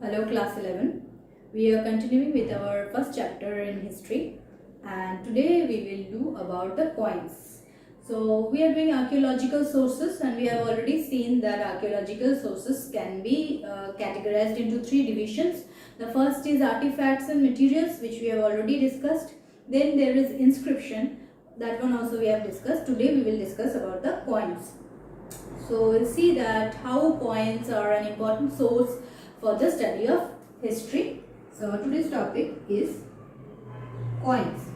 Hello class 11. We are continuing with our first chapter in history and today we will do about the coins. So we are doing archaeological sources and we have already seen that archaeological sources can be categorized into three divisions. The first is artifacts and materials, which we have already discussed. Then there is inscription, that one also we have discussed. Today we will discuss about the coins. So we'll see that how coins are an important source for the study of history. So today's topic is coins.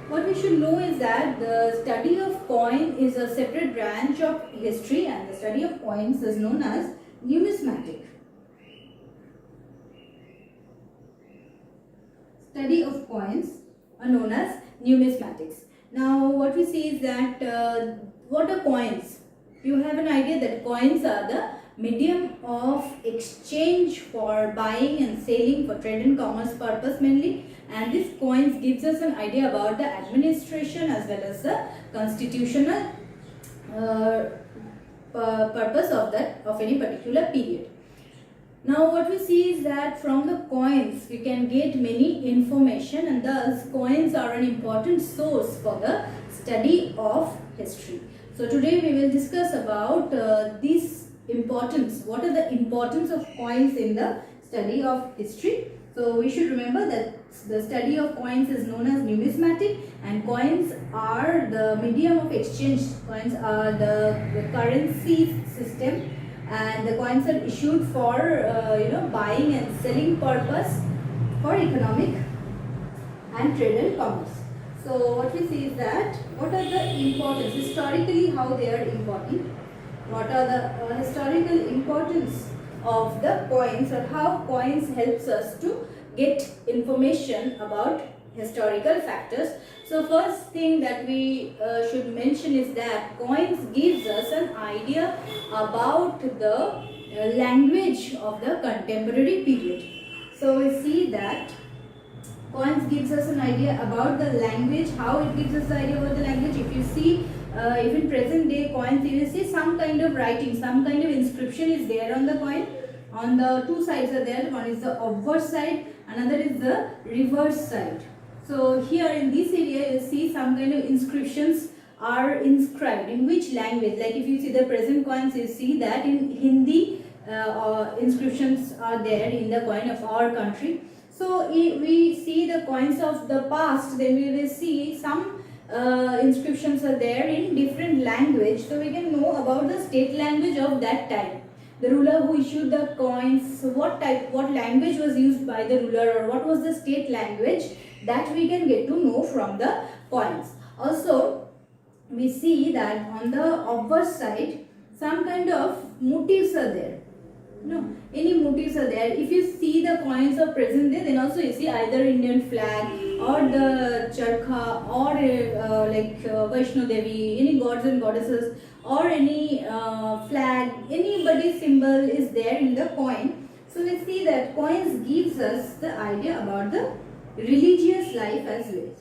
What we should know is that the study of coin is a separate branch of history and the study of coins is known as numismatic. Study of coins are known as numismatics. Now what we see is that what are coins? You have an idea that coins are the medium of exchange for buying and selling for trade and commerce purpose mainly, and this coins gives us an idea about the administration as well as the constitutional purpose of any particular period. Now what we see is that from the coins we can get many information, and thus coins are an important source for the study of history. So today we will discuss about this importance. What are the importance of coins in the study of history? So we should remember that the study of coins is known as numismatic, and coins are the medium of exchange. Coins are the currency system, and the coins are issued for buying and selling purpose for economic and trade and commerce. So what we see is that what are the importance historically, how they are important, what are the historical importance of the coins, or how coins helps us to get information about historical factors. So first thing that we should mention is that coins gives us an idea about the language of the contemporary period. So we see that coins gives us an idea about the language. How it gives us the idea about the language? If you see even present day coins, you will see some kind of writing, some kind of inscription is there on the coin. On the two sides are there. One is the obverse side, another is the reverse side. So here in this area you see some kind of inscriptions are inscribed. In which language? Like if you see the present coins, you see that in Hindi inscriptions are there in the coin of our country. So if we see the coins of the past, then we will see some inscriptions are there in different language. So we can know about the state language of that time. The ruler who issued the coins, what language was used by the ruler, or what was the state language, that we can get to know from the coins. Also, we see that on the obverse side, some kind of motifs are there. Any motifs are there. If you see the coins of present day, then also you see either Indian flag or the charkha or Vaishno Devi, any gods and goddesses, or any flag, anybody's symbol is there in the coin. So we see that coins gives us the idea about the religious life as well.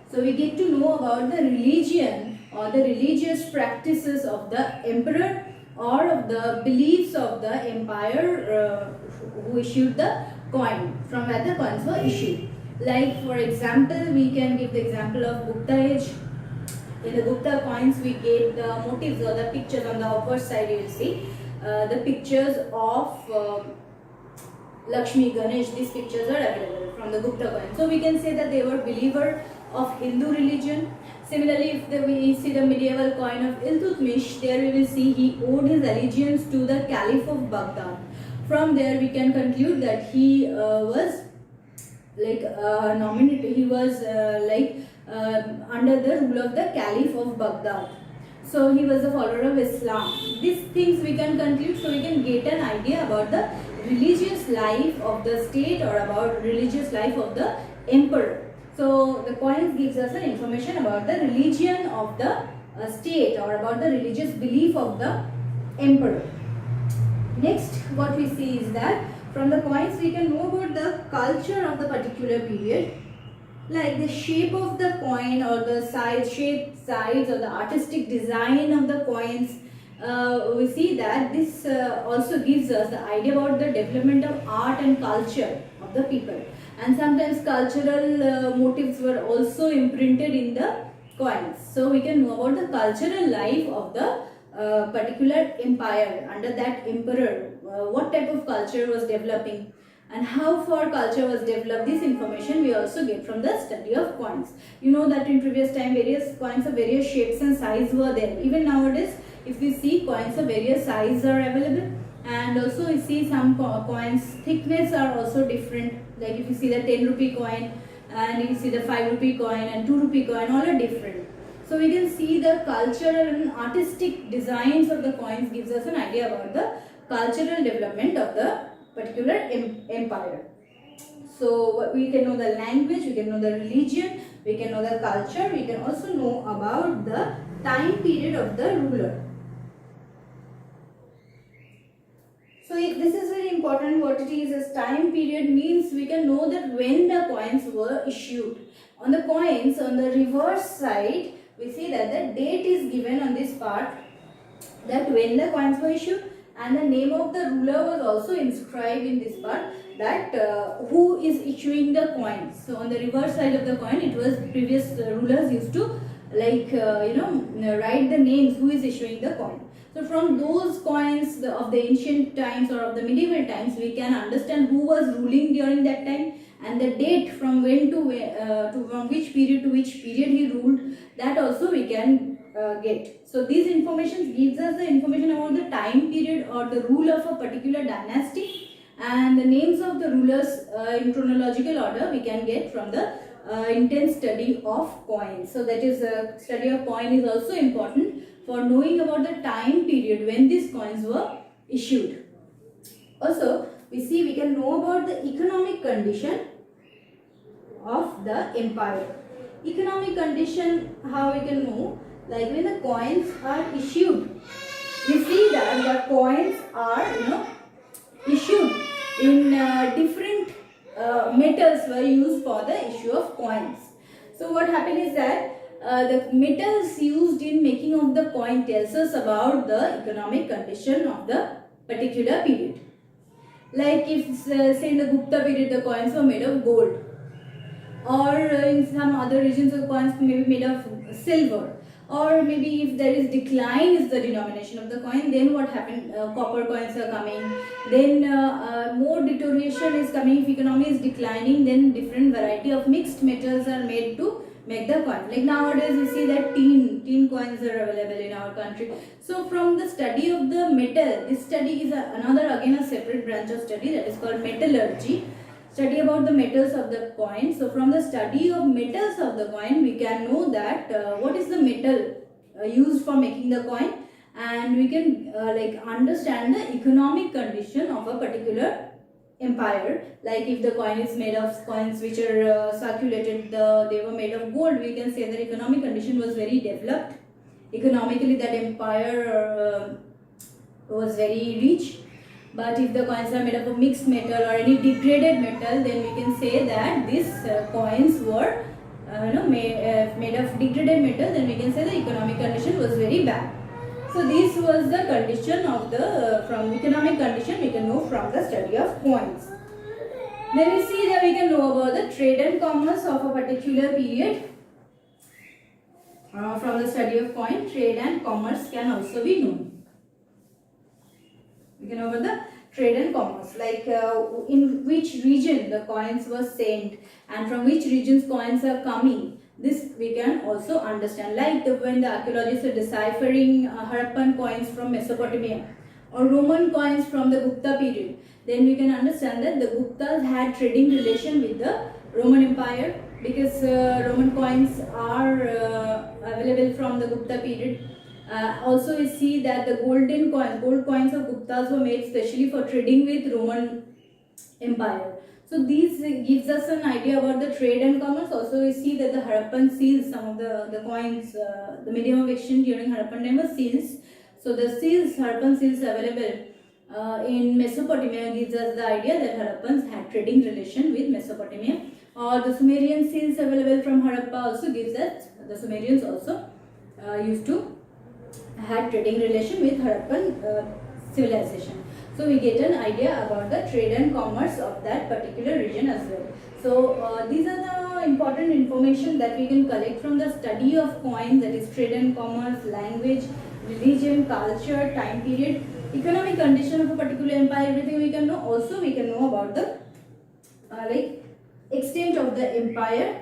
So we get to know about the religion or the religious practices of the emperor or of the beliefs of the empire who issued the coin, from where the coins were issued. Like for example, we can give the example of Gupta age. In the Gupta coins we get the motifs or the pictures. On the upward side you will see the pictures of Lakshmi, Ganesh. These pictures are available from the Gupta coin. So we can say that they were believer of Hindu religion. Similarly, if we see the medieval coin of Iltutmish, there we will see he owed his allegiance to the Caliph of Baghdad. From there we can conclude that he was nominated, he was under the rule of the Caliph of Baghdad. So he was a follower of Islam. These things we can conclude, so we can get an idea about the religious life of the state or about religious life of the emperor. So the coins gives us an information about the religion of the state or about the religious belief of the emperor. Next, what we see is that from the coins we can know about the culture of the particular period, like the shape of the coin or the size, shape, size, or the artistic design of the coins, we see that this also gives us the idea about the development of art and culture of the people, and sometimes cultural motives were also imprinted in the coins. So we can know about the cultural life of the particular empire under that emperor, what type of culture was developing and how far culture was developed. This information we also get from the study of coins. You know that in previous time various coins of various shapes and size were there. Even nowadays if we see coins of various size are available, and also we see some coins thickness are also different. Like if you see the 10 rupee coin and if you see the 5 rupee coin and 2 rupee coin, all are different. So we can see the cultural and artistic designs of the coins gives us an idea about the cultural development of the particular empire. So we can know the language, we can know the religion, we can know the culture, we can also know about the time period of the ruler. So this is very important. What it is as time period means we can know that when the coins were issued. On the coins on the reverse side we see that the date is given on this part, that when the coins were issued, and the name of the ruler was also inscribed in this part, that who is issuing the coins. So on the reverse side of the coin it was previous rulers used to like write the names who is issuing the coin. So from those coins of the ancient times or of the medieval times we can understand who was ruling during that time, and the date from when to from which period to which period he ruled, that also we can get. So these information gives us the information about the time period or the rule of a particular dynasty, and the names of the rulers in chronological order we can get from the intense study of coins. So that is study of coin is also important for knowing about the time period when these coins were issued. Also we can know about the economic condition of the empire. Economic condition, how we can know? Like when the coins are issued, we see that the coins are issued in different metals were used for the issue of coins. So what happened is that the metals used in making of the coin tells us about the economic condition of the particular period. Like if say in the Gupta period the coins were made of gold, or in some other regions the coins may be made of silver, or maybe if there is decline is the denomination of the coin, then what happened? Copper coins are coming, then more deterioration is coming. If economy is declining, then different variety of mixed metals are made to make the coin. Like nowadays we see that tin coins are available in our country. So from the study of the metal, this study is another again a separate branch of study, that is called metallurgy, study about the metals of the coin. So from the study of metals of the coin we can know that what is the metal used for making the coin, and we can like understand the economic condition of a particular empire. Like if the coin is made of coins which are circulated, they were made of gold, we can say that economic condition was very developed. Economically that empire was very rich. But if the coins are made of a mixed metal or any degraded metal, then we can say that these coins were made of degraded metal, then we can say the economic condition was very bad. So this was the condition of the from economic condition we can know from the study of coins. Then we see that we can know about the trade and commerce of a particular period. From the study of coin, trade and commerce can also be known. We can know about the trade and commerce, like in which region the coins were sent and from which regions coins are coming. This we can also understand, like when the archaeologists are deciphering Harappan coins from Mesopotamia or Roman coins from the Gupta period, then we can understand that the Guptas had trading relation with the Roman Empire, because Roman coins are available from the Gupta period. Also we see that the gold coins of Guptas were made specially for trading with Roman Empire. So these gives us an idea about the trade and commerce. Also we see that the Harappan seals, some of the coins, the medium of exchange during Harappan time was seals. So the seals, Harappan seals available in Mesopotamia gives us the idea that Harappans had trading relation with Mesopotamia. Or the Sumerian seals available from Harappa also gives us the Sumerians also used to had trading relation with Harappan civilization. So we get an idea about the trade and commerce of that particular region as well. So these are the important information that we can collect from the study of coins, that is trade and commerce, language, religion, culture, time period, economic condition of a particular empire, everything we can know. Also we can know about the like extent of the empire,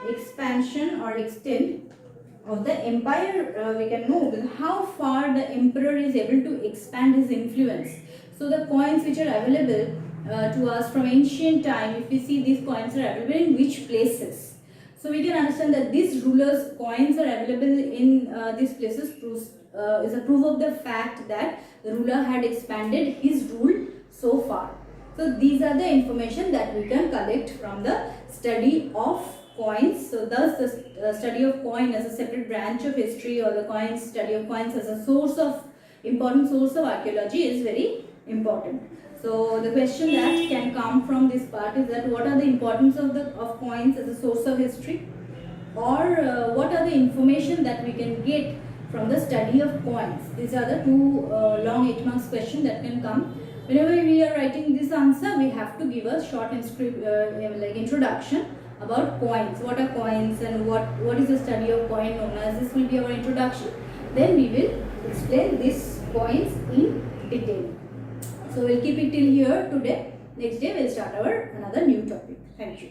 expansion or extent of the empire. We can know how far the emperor is able to expand his influence. So the coins which are available to us from ancient time, if we see these coins are available in which places, so we can understand that these rulers' coins are available in these places is a proof of the fact that the ruler had expanded his rule so far. So these are the information that we can collect from the study of coins. So thus the study of coin as a separate branch of history, or the study of coins as a important source of archaeology is very important. So the question that can come from this part is that what are the importance of coins as a source of history, or what are the information that we can get from the study of coins. These are the two long 8 marks question that can come. Whenever we are writing this answer, we have to give a short like introduction about coins. What are coins and what is the study of coin known as? This will be our introduction. Then we will explain these coins in detail. So we'll keep it till here today. Next day we'll start our another new topic. Thank you.